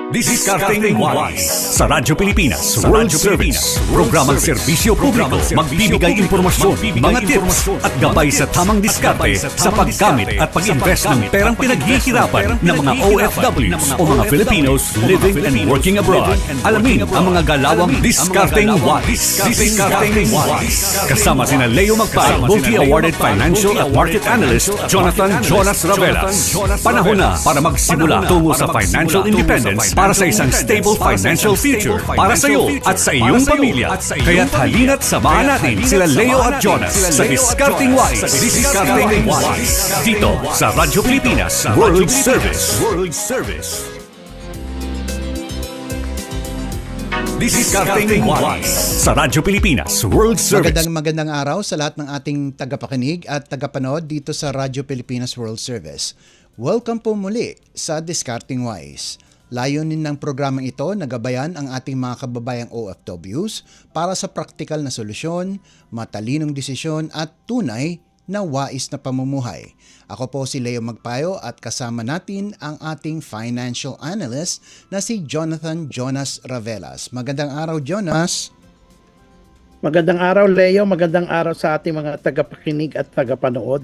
Discarding Wise sa Radyo Pilipinas World Service. Programang serbisyo publiko, magbibigay impormasyon, mga tips at gabay sa tamang diskarte sa paggamit at pag-invest ng perang pinaghihirapan ng mga OFWs o mga Filipinos living and working abroad. Alamin ang mga galawang Discarding Wise. Discarding Wise. Kasama sina Leo Magpay, multi-awarded financial at market analyst Jonathan Jonas Ravelas. Panahon na para magsimula tungo sa financial independence para sa isang stable financial future para sa iyo at sa iyong pamilya. Kaya't halina't samahan natin sila Leo at Jonas sa Discarding Wise. Discarding Wise. Dito sa Radyo Pilipinas World Service. World Service. Discarding Wise sa Radyo Pilipinas World Service. Magandang araw sa lahat ng ating tagapakinig at tagapanood dito sa Radyo Pilipinas World Service. Welcome po muli sa Discarding Wise. Layunin ng programang ito na gabayan ang ating mga kababayang OFWs para sa praktikal na solusyon, matalinong desisyon at tunay na wais na pamumuhay. Ako po si Leo Magpayo at kasama natin ang ating financial analyst na si Jonathan Jonas Ravelas. Magandang araw, Jonas. Magandang araw, Leo. Magandang araw sa ating mga tagapakinig at tagapanood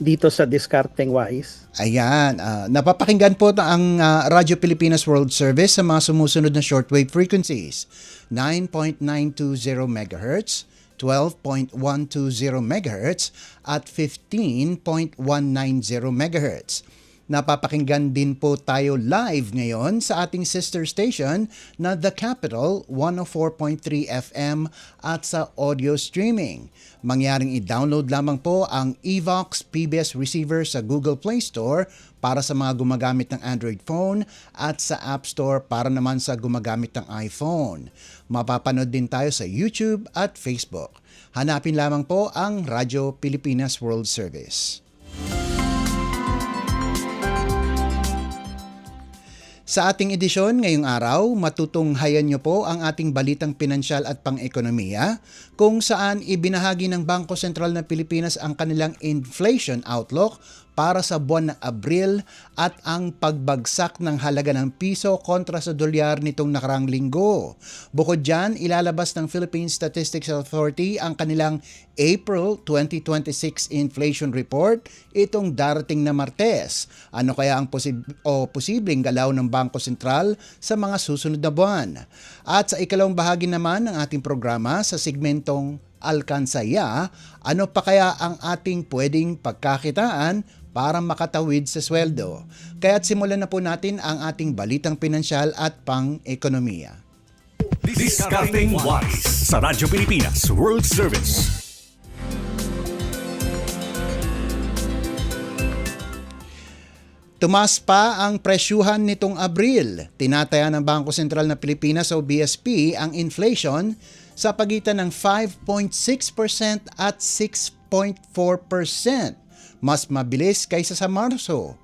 dito sa Discarding Wise. Ayan, napapakinggan po ang Radyo Pilipinas World Service sa mga sumusunod na shortwave frequencies. 9.920 MHz, 12.120 MHz, at 15.190 MHz. Napapakinggan din po tayo live ngayon sa ating sister station na The Capital 104.3 FM at sa audio streaming. Mangyaring i-download lamang po ang Evox PBS receiver sa Google Play Store para sa mga gumagamit ng Android phone at sa App Store para naman sa gumagamit ng iPhone. Mapapanood din tayo sa YouTube at Facebook. Hanapin lamang po ang Radyo Pilipinas World Service. Sa ating edisyon ngayong araw, matutunghayan niyo po ang ating balitang pinansyal at pang-ekonomiya kung saan ibinahagi ng Bangko Sentral ng Pilipinas ang kanilang inflation outlook para sa buwan ng Abril at ang pagbagsak ng halaga ng piso kontra sa dolyar nitong nakarang linggo. Bukod dyan, ilalabas ng Philippine Statistics Authority ang kanilang April 2026 inflation report itong darating na Martes. Ano kaya ang posibleng galaw ng Bangko Sentral sa mga susunod na buwan? At sa ikalawang bahagi naman ng ating programa sa segmentong Alkansaya, ano pa kaya ang ating pwedeng pagkakitaan para makatawid sa sweldo? Kaya't simulan na po natin ang ating balitang pinansyal at pang-ekonomiya. Discarding Wise sa Radyo Pilipinas World Service. Tumaas pa ang presyuhan nitong Abril. Tinataya ng Bangko Sentral ng Pilipinas o BSP ang inflation sa pagitan ng 5.6% at 6.4%. Mas mabilis kaysa sa Marso.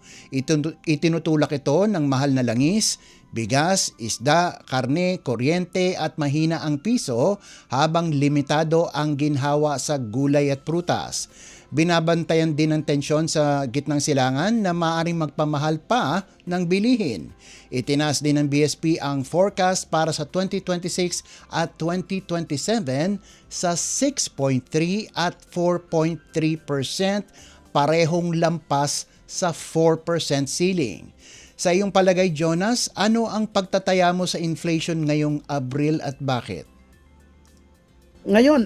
Itinutulak ito ng mahal na langis, bigas, isda, karne, kuryente at mahina ang piso habang limitado ang ginhawa sa gulay at prutas. Binabantayan din ng tensyon sa gitnang silangan na maaaring magpamahal pa ng bilihin. Itinaas din ng BSP ang forecast para sa 2026 at 2027 sa 6.3 at 4.3%, parehong lampas sa 4% ceiling. Sa iyong palagay, Jonas, ano ang pagtataya mo sa inflation ngayong Abril at bakit? Ngayon,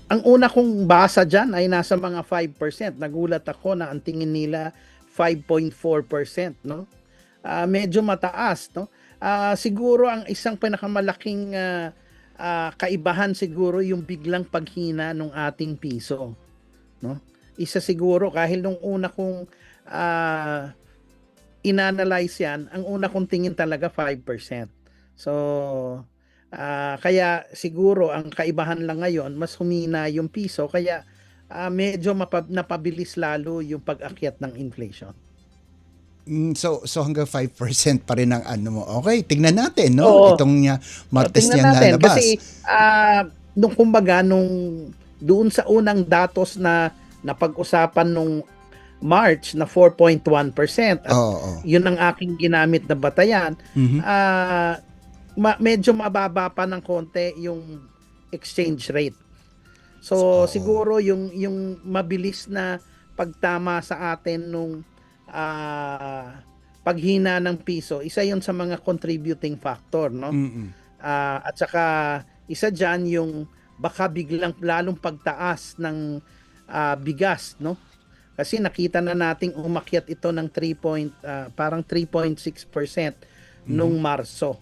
ang una kong basa dyan ay nasa mga 5%. Nagulat ako na ang tingin nila 5.4%, no? Medyo mataas, no? Siguro ang isang pinakamalaking kaibahan siguro yung biglang paghina ng ating piso, no? Isa siguro kahit nung una kong inanalyze yan, ang una kong tingin talaga 5%. So, kaya siguro ang kaibahan lang ngayon, mas humina yung piso, kaya medyo napabilis lalo yung pag-akyat ng inflation. So hanggang 5% pa rin ang ano mo. Okay, tignan natin, no? Oo. Itong Martes niyang lalabas. Kasi nung kumbaga, doon sa unang datos na napag-usapan nung March na 4.1% at Oo. yun ang aking ginamit na batayan. Mhm. Medyo mababa pa ng konti yung exchange rate. So Oo. siguro yung mabilis na pagtama sa atin nung paghina ng piso, isa yun sa mga contributing factor, no? Mm. At saka isa diyan yung baka biglang lalong pagtaas ng bigas, no? Kasi nakita na nating umakyat ito ng parang 3.6% nung Marso.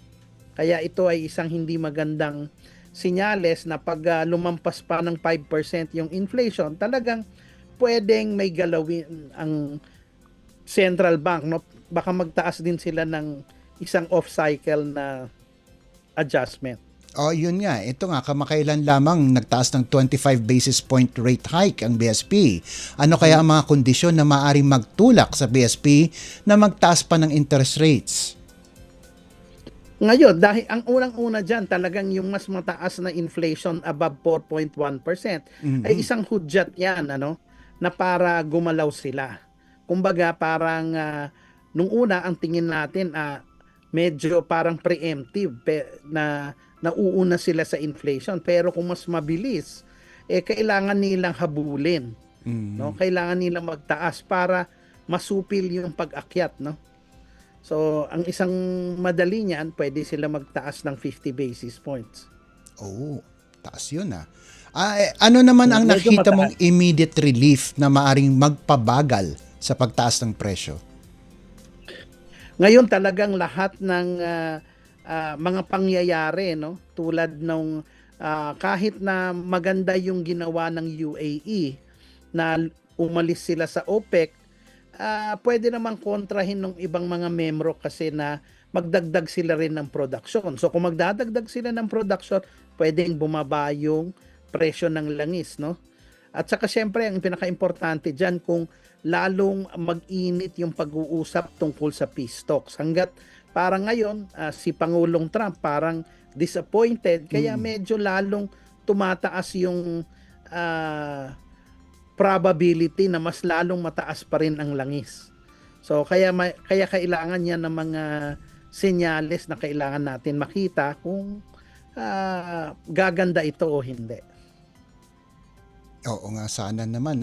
Kaya ito ay isang hindi magandang sinyales na pag lumampas pa ng 5% yung inflation, talagang pwedeng may galawin ang central bank, no? Baka magtaas din sila ng isang off-cycle na adjustment. Oh, yun nga. Ito nga, kamakailan lamang nagtaas ng 25 basis point rate hike ang BSP. Ano kaya ang mga kondisyon na maaaring magtulak sa BSP na magtaas pa ng interest rates? Ngayon, dahil ang unang-una dyan, talagang yung mas mataas na inflation above 4.1% ay isang hudyat yan, na para gumalaw sila. Kumbaga, parang nung una, ang tingin natin, medyo parang preemptive na nauuna sila sa inflation. Pero kung mas mabilis, kailangan nilang habulin. No? Kailangan nilang magtaas para masupil yung pag-akyat, no? So, ang isang madali niyan, pwede sila magtaas ng 50 basis points. Oh, taas yun ano naman ang Medyo nakita mataas. mong immediate relief na maaring magpabagal sa pagtaas ng presyo? Ngayon talagang lahat ng mga pangyayari, no, tulad nung kahit na maganda yung ginawa ng UAE na umalis sila sa OPEC, pwede namang kontrahin ng ibang mga membro kasi na magdagdag sila rin ng production. So kung magdadagdag sila ng production, pwedeng bumaba yung presyo ng langis, no? At saka syempre ang pinaka-importante diyan kung lalong mag-init yung pag-uusap tungkol sa peace talks. Hangga't parang ngayon si Pangulong Trump parang disappointed kaya medyo lalong tumataas yung probability na mas lalong mataas pa rin ang langis. So kaya kailangan niya ng mga senyales na kailangan natin makita kung gaganda ito o hindi. Oo nga, sana naman.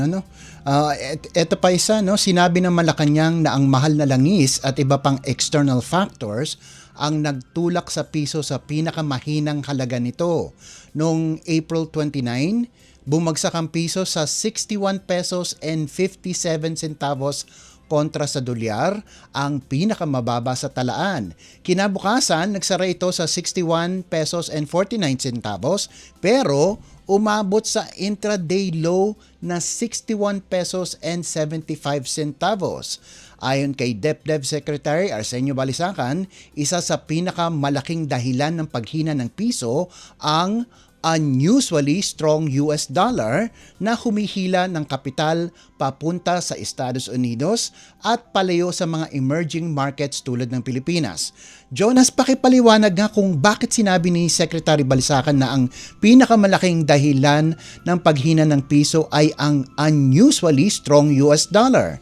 Ito pa isa, no? Sinabi ng Malacanang na ang mahal na langis at iba pang external factors ang nagtulak sa piso sa pinakamahinang halaga nito. Noong April 29, bumagsak ang piso sa 61 pesos and 57 centavos kontra sa dolyar, ang pinakamababa sa talaan. Kinabukasan, nagsara ito sa 61 pesos and 49 centavos, pero umabot sa intraday low na 61 pesos and 75 centavos. Ayon kay DepDev Secretary Arsenio Balisacan, isa sa pinakamalaking dahilan ng paghina ng piso ang unusually strong US dollar na humihila ng kapital papunta sa Estados Unidos at palayo sa mga emerging markets tulad ng Pilipinas. Jonas, pakipaliwanag nga kung bakit sinabi ni Secretary Balisacan na ang pinakamalaking dahilan ng paghina ng piso ay ang unusually strong US dollar.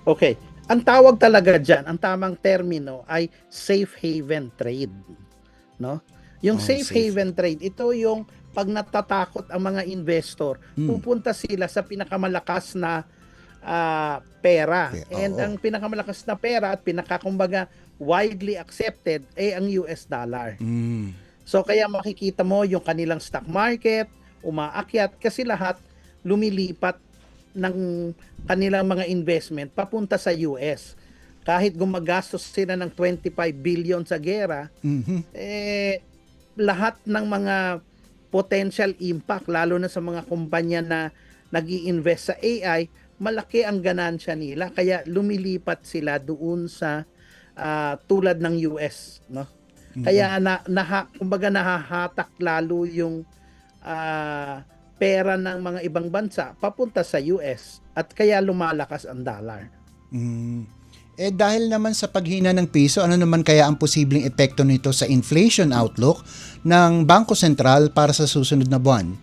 Okay. Ang tawag talaga dyan, ang tamang termino ay safe haven trade. No? Yung safe haven trade, ito yung pag natatakot ang mga investor, pupunta sila sa pinakamalakas na pera. And ang pinakamalakas na pera at pinakakumbaga widely accepted ay ang US dollar. So kaya makikita mo yung kanilang stock market, umaakyat kasi lahat lumilipat ng kanilang mga investment papunta sa US. Kahit gumagastos sila ng 25 billion sa gera, lahat ng mga potential impact, lalo na sa mga kumpanya na nag-i-invest sa AI, malaki ang ganansya nila. Kaya lumilipat sila doon sa tulad ng US. No? Kaya kumbaga nahahatak lalo yung pera ng mga ibang bansa papunta sa US at kaya lumalakas ang dollar. Dahil naman sa paghina ng piso, ano naman kaya ang posibleng epekto nito sa inflation outlook ng Bangko Sentral para sa susunod na buwan?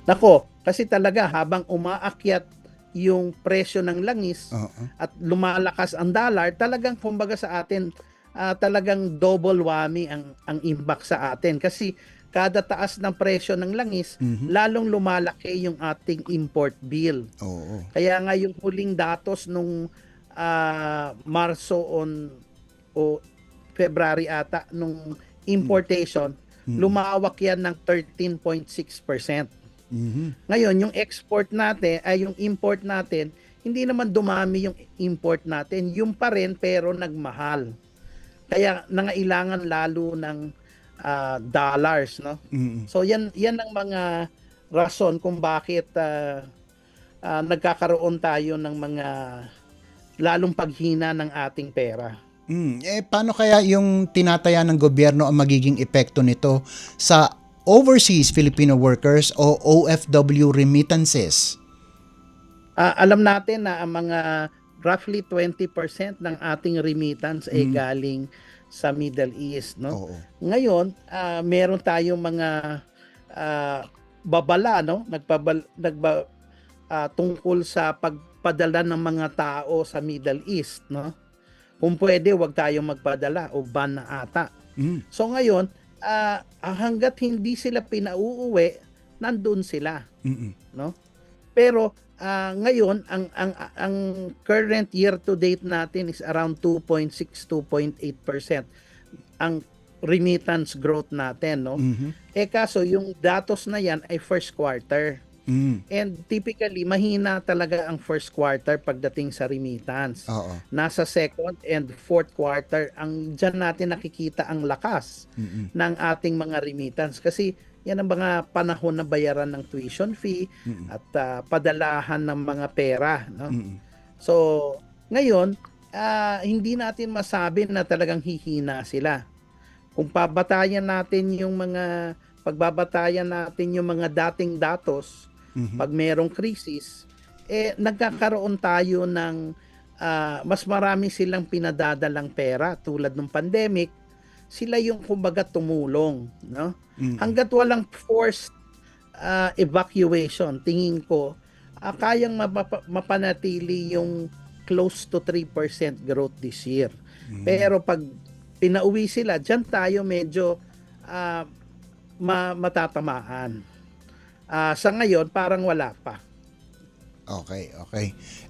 Nako, kasi talaga habang umaakyat yung presyo ng langis Oo. at lumalakas ang dollar, talagang kumbaga sa atin talagang double whammy ang impact sa atin kasi kada taas ng presyo ng langis, lalong lumalaki yung ating import bill. Oo. Kaya nga yung huling datos nung Marso o February ata nung importation, lumawak yan ng 13.6%. Ngayon, yung export natin, ay yung import natin, hindi naman dumami yung import natin, yung pa rin pero nagmahal. Kaya nangailangan lalo ng dollars, no? So yan ang mga rason kung bakit nagkakaroon tayo ng mga lalong paghina ng ating pera. Paano kaya yung tinataya ng gobyerno ang magiging epekto nito sa overseas Filipino workers o OFW remittances? Alam natin na ang mga roughly 20% ng ating remittance ay galing sa Middle East, no? Oo. Ngayon, meron tayong mga babala, no? Tungkol sa pagpadala ng mga tao sa Middle East, no? Kung pwede, wag tayong magpadala o ban na ata. So ngayon, hanggat hindi sila pinauuwi, nandun sila, no? Pero ngayon ang current year to date natin is around 2.8% ang remittance growth natin, no? Kaso yung datos na yan ay first quarter. And typically mahina talaga ang first quarter pagdating sa remittance. Oo. Nasa second and fourth quarter ang diyan natin nakikita ang lakas ng ating mga remittance kasi yan ang mga panahon na bayaran ng tuition fee at padalahan ng mga pera, no? So, ngayon, hindi natin masabi na talagang hihina sila. Kung pagbabatayan natin yung mga dating datos, pag merong krisis, nagkakaroon tayo ng mas marami silang pinadadalang pera tulad ng pandemic, sila yung kumbaga tumulong, no? Hanggat walang forced evacuation, tingin ko, kayang mapanatili yung close to 3% growth this year. Pero pag pinauwi sila, dyan tayo medyo matatamaan. Sa ngayon, parang wala pa. Okay.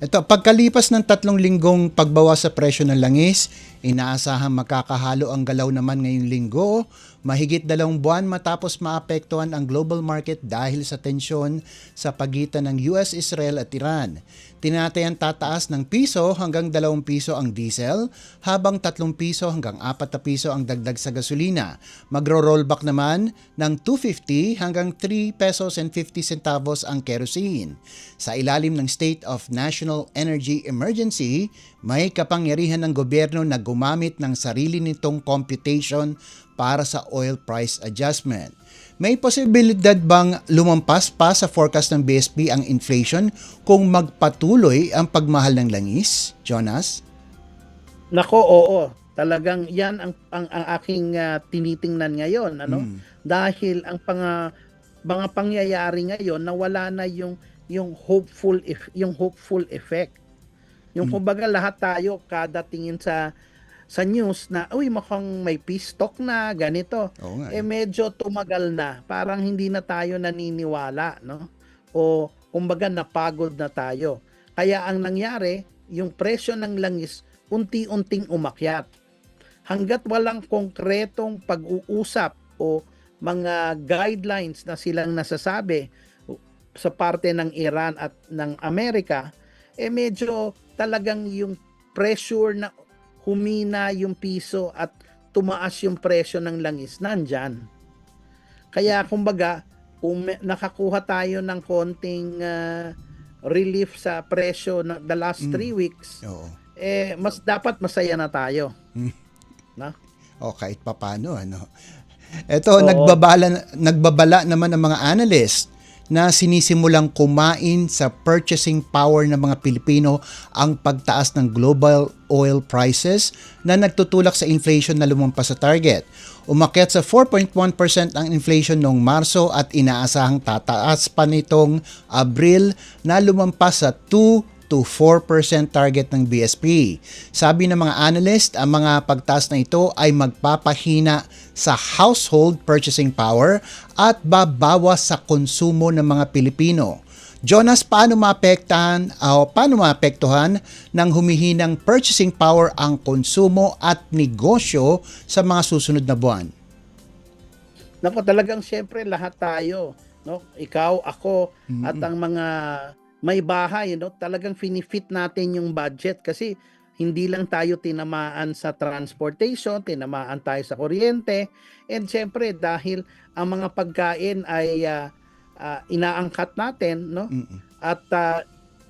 Ito, pagkalipas ng 3 linggong pagbawas sa presyo ng langis, inaasahang makakahalo ang galaw naman ngayong linggo, mahigit 2 buwan matapos maapektuhan ang global market dahil sa tensyon sa pagitan ng US, Israel at Iran. Tinatayang tataas ng piso hanggang 2 piso ang diesel, habang 3 piso hanggang 4 piso ang dagdag sa gasolina. Magro-rollback naman ng 250 hanggang 3 pesos and 50 centavos ang kerosene. Sa ilalim ng State of National Energy Emergency, may kapangyarihan ng gobyerno na gumamit ng sarili nitong computation para sa oil price adjustment. May posibilidad bang lumampas pa sa forecast ng BSP ang inflation kung magpatuloy ang pagmahal ng langis, Jonas? Nako, oo. Talagang yan ang aking tinitingnan ngayon, ano? Dahil ang mga pangyayari ngayon nawala na yung hopeful effect. Yung kumbaga lahat tayo kada tingin sa news na mukhang may peace talk na ganito, medyo tumagal na, parang hindi na tayo naniniwala, no? O kumbaga napagod na tayo. Kaya ang nangyari, yung presyo ng langis unti-unting umakyat. Hanggat walang konkretong pag-uusap o mga guidelines na silang nasasabi sa parte ng Iran at ng Amerika, medyo talagang yung pressure na humina yung piso at tumaas yung presyo ng langis nandyan. Kaya kumbaga, kung nakakuha tayo ng konting relief sa presyo na the last 3 weeks, mas dapat masaya na tayo. No? O kahit papano, ano. Ito, nagbabala naman ng mga analyst na sinisimulang kumain sa purchasing power ng mga Pilipino ang pagtaas ng global oil prices na nagtutulak sa inflation na lumampas sa target. Umakyat sa 4.1% ang inflation noong Marso at inaasahang tataas pa nitong Abril na lumampas sa 2 to 4% target ng BSP. Sabi ng mga analyst, ang mga pagtaas na ito ay magpapahina sa household purchasing power at babawas sa konsumo ng mga Pilipino. Jonas, paano maapektuhan ng humihinang purchasing power ang konsumo at negosyo sa mga susunod na buwan? Nako, talagang siyempre lahat tayo, no? Ikaw, ako, at ang mga may bahay, no? Talagang finifit natin yung budget kasi hindi lang tayo tinamaan sa transportation, tinamaan tayo sa kuryente, and siyempre dahil ang mga pagkain ay inaangkat natin, no? At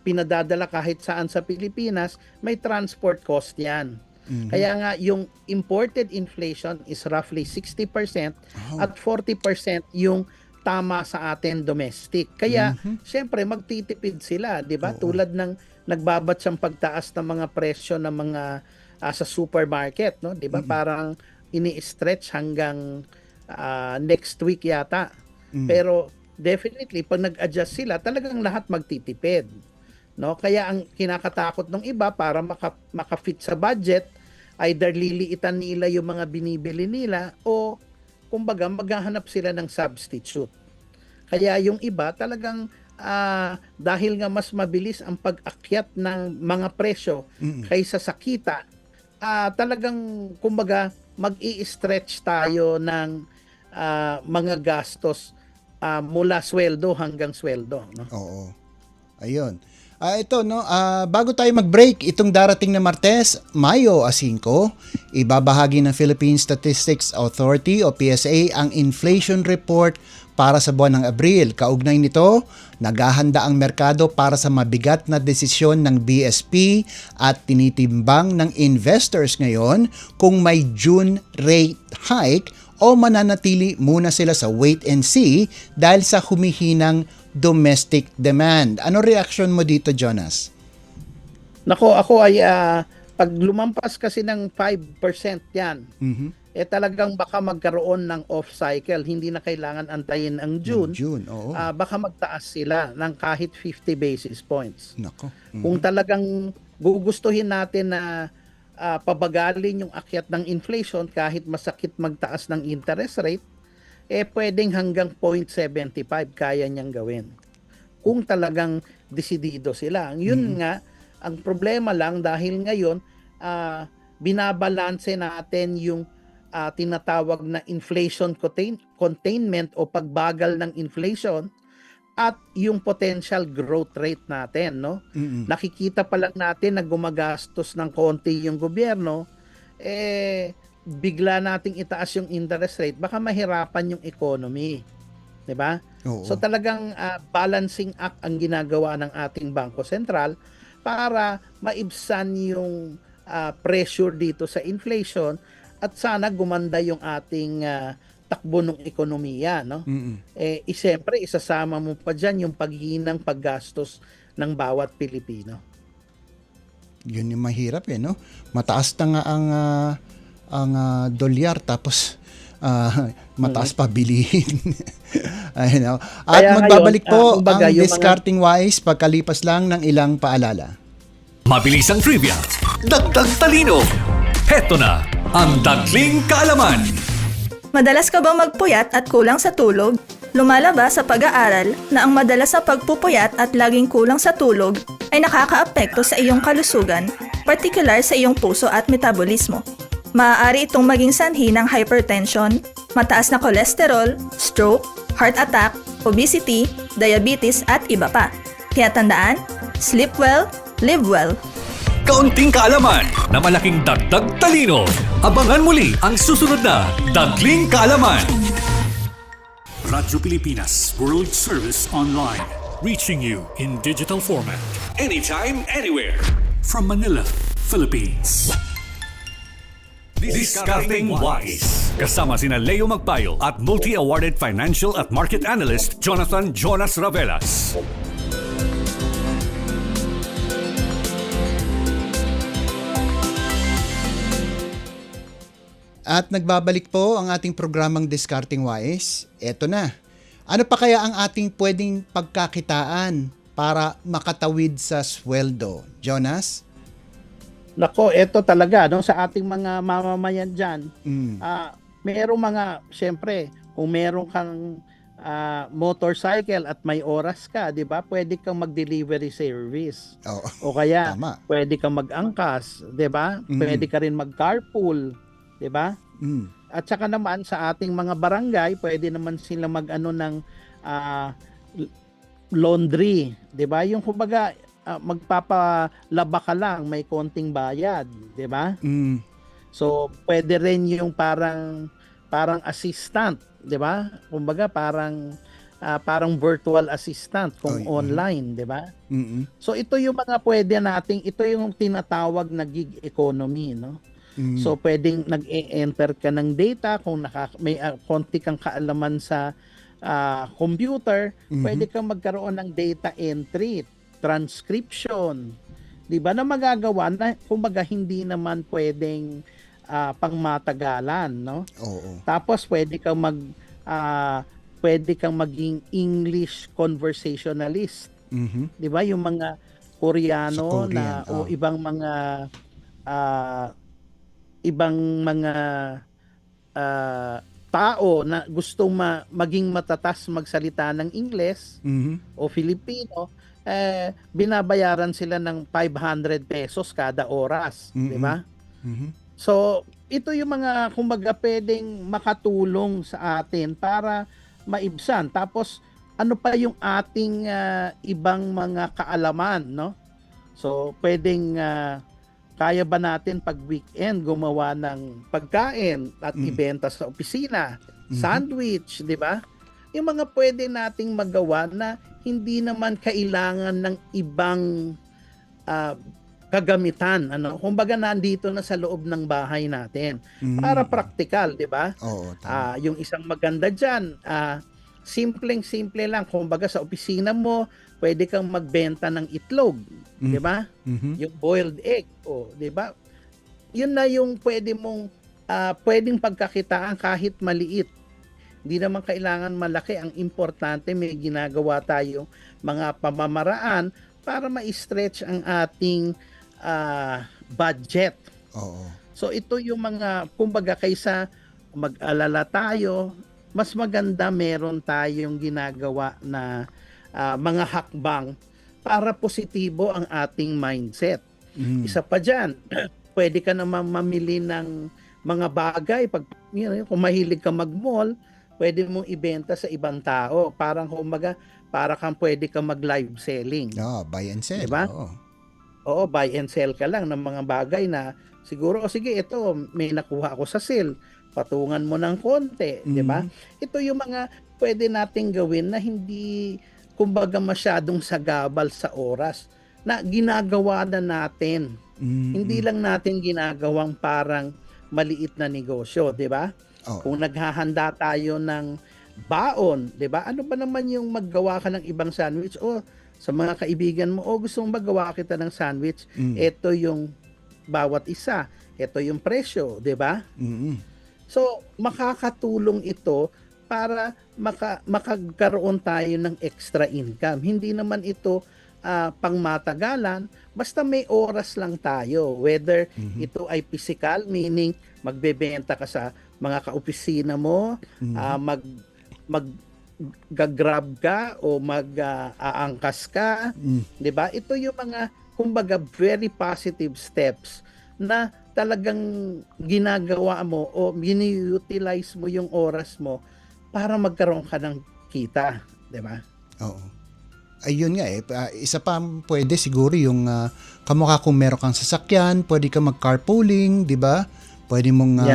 pinadadala kahit saan sa Pilipinas, may transport cost yan. Kaya nga yung imported inflation is roughly 60% at 40% yung tama sa atin domestic. Kaya siyempre magtitipid sila, 'di ba? Tulad ng nagbabatsang pagtaas ng mga presyo ng mga sa supermarket, no? 'Di ba? Parang ini-stretch hanggang next week yata. Pero definitely pag nag-adjust sila, talagang lahat magtitipid. No? Kaya ang kinakatakot ng iba para makafit sa budget, either liliitan nila yung mga binibili nila o kumbaga maghahanap sila ng substitute. Kaya yung iba talagang dahil nga mas mabilis ang pag-akyat ng mga presyo kaysa sa kita, talagang kumbaga mag-i-stretch tayo ng mga gastos mula sweldo hanggang sweldo. No? Oo. Ayun. Ito, no, bago tayo mag-break, itong darating na Martes, Mayo 5, ibabahagi ng Philippine Statistics Authority o PSA ang inflation report para sa buwan ng Abril. Kaugnay nito, naghahanda ang merkado para sa mabigat na desisyon ng BSP at tinitimbang ng investors ngayon kung may June rate hike o mananatili muna sila sa wait and see dahil sa humihinang domestic demand. Ano reaction mo dito, Jonas? Nako, ako ay pag lumampas kasi ng 5% yan, talagang baka magkaroon ng off-cycle. Hindi na kailangan antayin ang June. Oo. Baka magtaas sila ng kahit 50 basis points. Nako. Kung talagang gugustuhin natin na pabagalin yung akyat ng inflation kahit masakit magtaas ng interest rate, pwedeng hanggang 0.75 kaya niyang gawin. Kung talagang desidido sila. Yun nga, ang problema lang dahil ngayon, binabalanse natin yung tinatawag na inflation containment o pagbagal ng inflation at yung potential growth rate natin. No? Nakikita pa lang natin na gumagastos ng konti yung gobyerno, bigla nating itaas yung interest rate, baka mahirapan yung economy. 'Di ba? So talagang balancing act ang ginagawa ng ating Bangko Sentral para maibsan yung pressure dito sa inflation at sana gumanda yung ating takbo ng ekonomiya, no? Siyempre isasama mo pa diyan yung paghinang paggastos ng bawat Pilipino. Yun yung mahirap no? Mataas na nga ang dolyar tapos mataas pa bilihin. Ayun, at Kaya magbabalik ngayon, po ang yung Discarding Wise pagkalipas lang ng ilang paalala. Mabilis ang trivia, dagdag talino. Heto na ang Dagling Kaalaman. Madalas ka bang magpuyat at kulang sa tulog? Lumalabas sa pag-aaral na ang madalas sa pagpupuyat at laging kulang sa tulog ay nakakaapekto sa iyong kalusugan, partikular sa iyong puso at metabolismo. Maaari itong maging sanhi ng hypertension, mataas na kolesterol, stroke, heart attack, obesity, diabetes at iba pa. Kaya tandaan, sleep well, live well. Kaunting kaalaman na malaking dagdag talino. Abangan muli ang susunod na Dagling Kaalaman. Radyo Pilipinas World Service Online. Reaching you in digital format. Anytime, anywhere. From Manila, Philippines. Discarding Wise. Kasama sina Leo Magpayo at multi-awarded financial at market analyst Jonathan Jonas Ravelas. At nagbabalik po ang ating programang Discarding Wise. Eto na. Ano pa kaya ang ating pwedeng pagkakitaan para makatawid sa sweldo? Jonas? Nako, eto talaga no, sa ating mga mamamayan dyan. Mm. Merong mga, syempre, kung meron kang motorcycle at may oras ka, di ba? Pwede kang mag-delivery service. Oo. O kaya, Tama. pwede kang mag-angkas, di ba? Mm. Pwede ka rin mag-carpool, di ba? Mm. At saka naman sa ating mga barangay, pwede naman sila mag-ano ng laundry, 'di ba? Yung kumbaga magpapalaba ka lang, may konting bayad, 'di ba? Mm. So, pwede rin yung parang assistant, 'di ba? Kumbaga parang virtual assistant kung Oy, online, 'di ba? Mm. So, ito yung mga pwede nating, ito yung tinatawag na gig economy, no? Mm. So pwedeng nag-e-enter ka ng data kung may konti kang kaalaman sa computer, pwede kang magkaroon ng data entry, transcription, 'di ba, na magagawa na kumbaga hindi naman pwedeng pangmatagalan, no? Oo. Tapos pwede kang maging English conversationalist, Mhm. 'di ba? Yung mga Koreano Sa Korean, o ibang mga tao na gustong maging matatas magsalita ng Ingles Mhm. o Filipino, binabayaran sila ng 500 pesos kada oras, di ba? Mhm. So, ito yung mga kumbaga pwedeng makatulong sa atin para maibsan. Tapos, ano pa yung ating ibang mga kaalaman, no? So, pwedeng kaya ba natin pag weekend gumawa ng pagkain at ibenta sa opisina, sandwich, di ba? Yung mga pwede nating magawa na hindi naman kailangan ng ibang kagamitan, ano? Kumbaga nandito na sa loob ng bahay natin. Para praktikal, di ba? Oo, tama. Yung isang maganda diyan, simpleng-simple lang. Kumbaga sa opisina mo, pwede kang magbenta ng itlog, 'di ba? Mhm. Yung boiled egg, di ba? Yun na yung pwedeng pagkakitaan kahit maliit. Hindi naman kailangan malaki, ang importante may ginagawa tayong mga pamamaraan para ma-stretch ang ating budget. Oo. So ito yung mga kumbaga kaysa mag-alala tayo, mas maganda meron tayong ginagawa na mga hakbang para positibo ang ating mindset. Isa pa dyan, pwede ka naman mamili ng mga bagay. Kung mahilig ka mag-mall, pwede mong ibenta sa ibang tao. Parang kumbaga, pwede kang mag-live selling. Buy and sell. Diba? Oo. Oo, buy and sell ka lang ng mga bagay na siguro, sige, ito, may nakuha ako sa sale. Patungan mo ng konti, di ba? Ito yung mga pwede nating gawin na hindi kumbaga masyadong sagabal sa oras na ginagawa na natin. Hindi lang natin ginagawang parang maliit na negosyo, di ba? Oo. Kung naghahanda tayo ng baon, di ba? Ano ba naman yung maggawa ka ng ibang sandwich o sa mga kaibigan mo, gusto mong magawa kita ng sandwich, ito yung bawat isa, ito yung presyo, di ba? So, makakatulong ito para makagkaroon tayo ng extra income. Hindi naman ito pangmatagalan, basta may oras lang tayo. Whether ito ay physical, meaning magbebenta ka sa mga kaopisina mo, mag-grab ka o mag-aangkas ka, 'di ba? Ito yung mga kumbaga very positive steps na talagang ginagawa mo o gini-utilize mo yung oras mo para magkaroon ka ng kita, 'di ba? Oo. Ayun nga isa pa pwede siguro yung kamukha kung meron kang sasakyan, pwede ka mag-carpooling, 'di ba? Pwede mong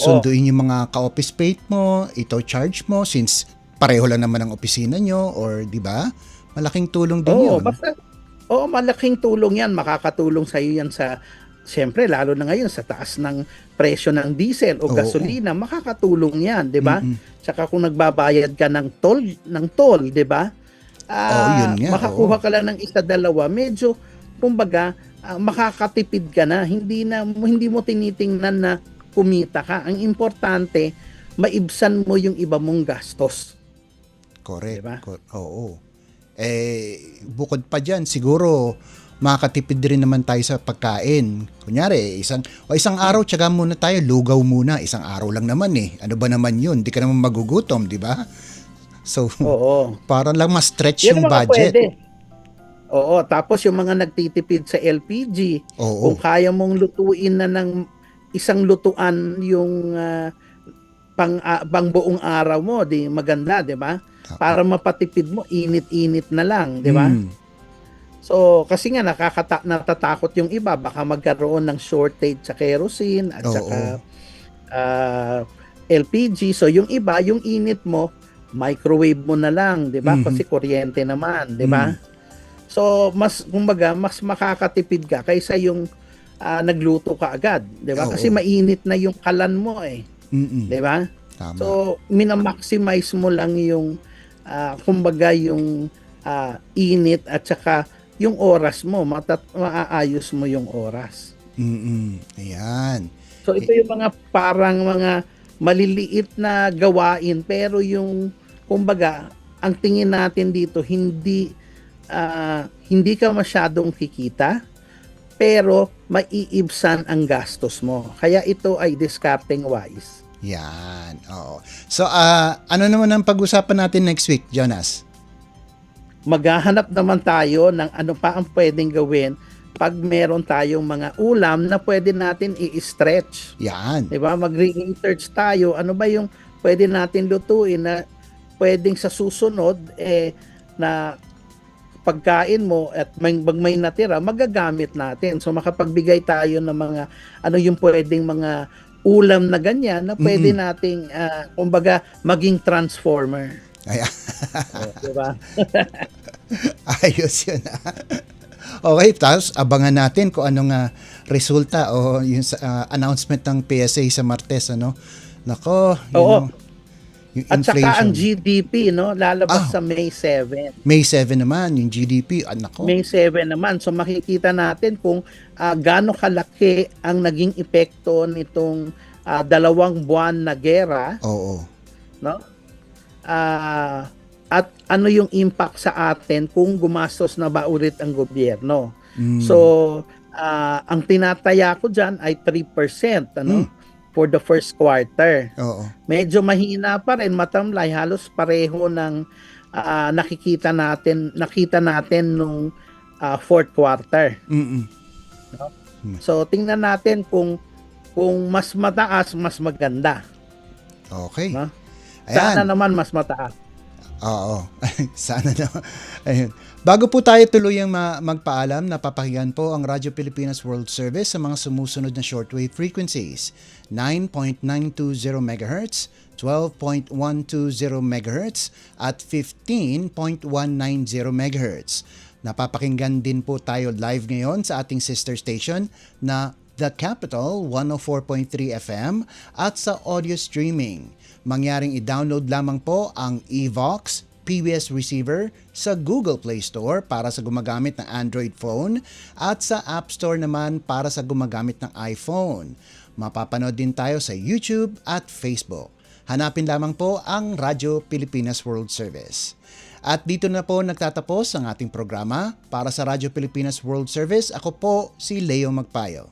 sunduin yung mga ka-office mate mo, ito charge mo since pareho lang naman ang opisina nyo or 'di ba? Malaking tulong din 'yun. Malaking tulong 'yan, makakatulong sa iyo 'yan sa siyempre, lalo na ngayon sa taas ng presyo ng diesel o Oo. gasolina, makakatulong yan, di ba? Mm-mm. Tsaka kung nagbabayad ka ng toll, di ba? Yun nga, Makakuha ka lang ng isa, dalawa, medyo, kumbaga, makakatipid ka na. Hindi mo tinitingnan na kumita ka. Ang importante, maibsan mo yung iba mong gastos. Correct. Diba? Oo. Bukod pa dyan, siguro makakatipid rin naman tayo sa pagkain. Kunyari, isang araw, tiyaga muna tayo, lugaw muna. Isang araw lang naman eh. Ano ba naman yun? Di ka naman magugutom, di ba? So, Oo. parang lang ma-stretch Yan yung mga budget. pwede. Oo, tapos yung mga nagtitipid sa LPG, Oo. kung kaya mong lutuin na ng isang lutuan yung pang buong araw mo, di maganda, di ba? Para mapatipid mo, init-init na lang, di ba? Mm. So, kasi nga natatakot yung iba, baka magkaroon ng shortage sa kerosene at Oo. saka LPG. So, yung iba, yung init mo, microwave mo na lang, 'di ba? Mhm. Kasi kuryente naman, 'di ba? So, mas makakatipid ka kaysa yung nagluto ka agad, 'di ba? Oo. Kasi mainit na yung kalan mo eh, Mm-mm. 'di ba? Tama. So, minamaximize mo lang yung kumbaga yung init at saka yung oras mo, maaayos mo yung oras. Mm-mm. Ayan. So, ito yung mga parang mga maliliit na gawain, pero yung kumbaga, ang tingin natin dito, hindi ka masyadong kikita, pero maiibsan ang gastos mo. Kaya ito ay discarding wise. Yan. Oo. So, ano naman ang pag-usapan natin next week, Jonas? Maghahanap naman tayo ng ano pa ang pwedeng gawin pag meron tayong mga ulam na pwede natin i-stretch. Yan. Diba? Mag-research tayo. Ano ba yung pwede natin lutuin na pwedeng sa susunod na pagkain mo at may natira, magagamit natin. So makapagbigay tayo ng mga ano yung pwedeng mga ulam na ganyan na pwede nating kumbaga maging transformer. Ayan. Diba? Ayos yun. Okay, tapos abangan natin kung anong resulta o yung announcement ng PSA sa Martes, ano? Nako, Oo. Yung At saka inflation. ang GDP, no, lalabas Ah. sa May 7. May 7 naman, yung GDP. Nako. May 7 naman. So makikita natin kung gaano kalaki ang naging epekto nitong 2 buwan na gera, Oo. no? At ano yung impact sa atin kung gumastos na ba ulit ang gobyerno. So, ang tinataya ko dyan ay 3%, ano? For the first quarter. Oo. Medyo mahina pa rin, matamlay, halos pareho ng nakita natin nung fourth quarter. Mm-mm. So, tingnan natin kung mas mataas, mas maganda. Okay. No? Ayan. Sana naman mas mataas. Oo. Sana naman. Ayun. Bago po tayo tuluyang magpaalam, napapakinggan po ang Radyo Pilipinas World Service sa mga sumusunod na shortwave frequencies. 9.920 MHz, 12.120 MHz, at 15.190 MHz. Napapakinggan din po tayo live ngayon sa ating sister station na The Capital 104.3 FM at sa audio streaming. Mangyaring i-download lamang po ang Evox PBS receiver sa Google Play Store para sa gumagamit ng Android phone at sa App Store naman para sa gumagamit ng iPhone. Mapapanood din tayo sa YouTube at Facebook. Hanapin lamang po ang Radyo Pilipinas World Service. At dito na po nagtatapos ang ating programa. Para sa Radyo Pilipinas World Service, ako po si Leo Magpayo.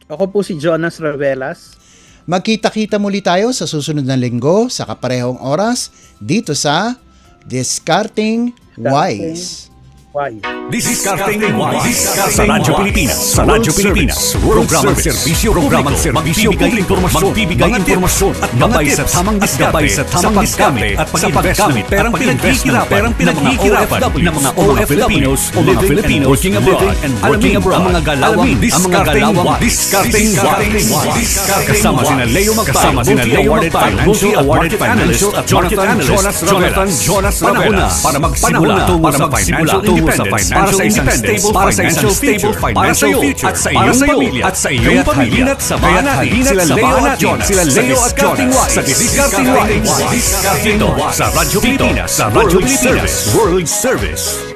Ako po si Jonas Ravelas. Magkita-kita muli tayo sa susunod na linggo sa kaparehong oras dito sa Discarding Wise. Discarding Wise sa Radyo Pilipinas. Sa Radyo Pilipinas. Programang serbisyo magbibigay impormasyon at gabay sa tamang diskarte at pag-investment perang pinaghihirapan ng mga Filipinos o mga Filipinos working abroad ang mga galawang Discarding Wise. Kasama sina Leo Magpay, multi-awarded financial at Jonathan Jonas Ravela. Panahon na para magsimula sa financial para sa isang stable financial future, para sa iyo at sa iyong pamilya at sa iyong pamilya. Halina't sabayan natin sila Leo at Jonas sa Discarding Wise, sa Discarding Wise. Dito sa Radyo Pilipinas, World Service.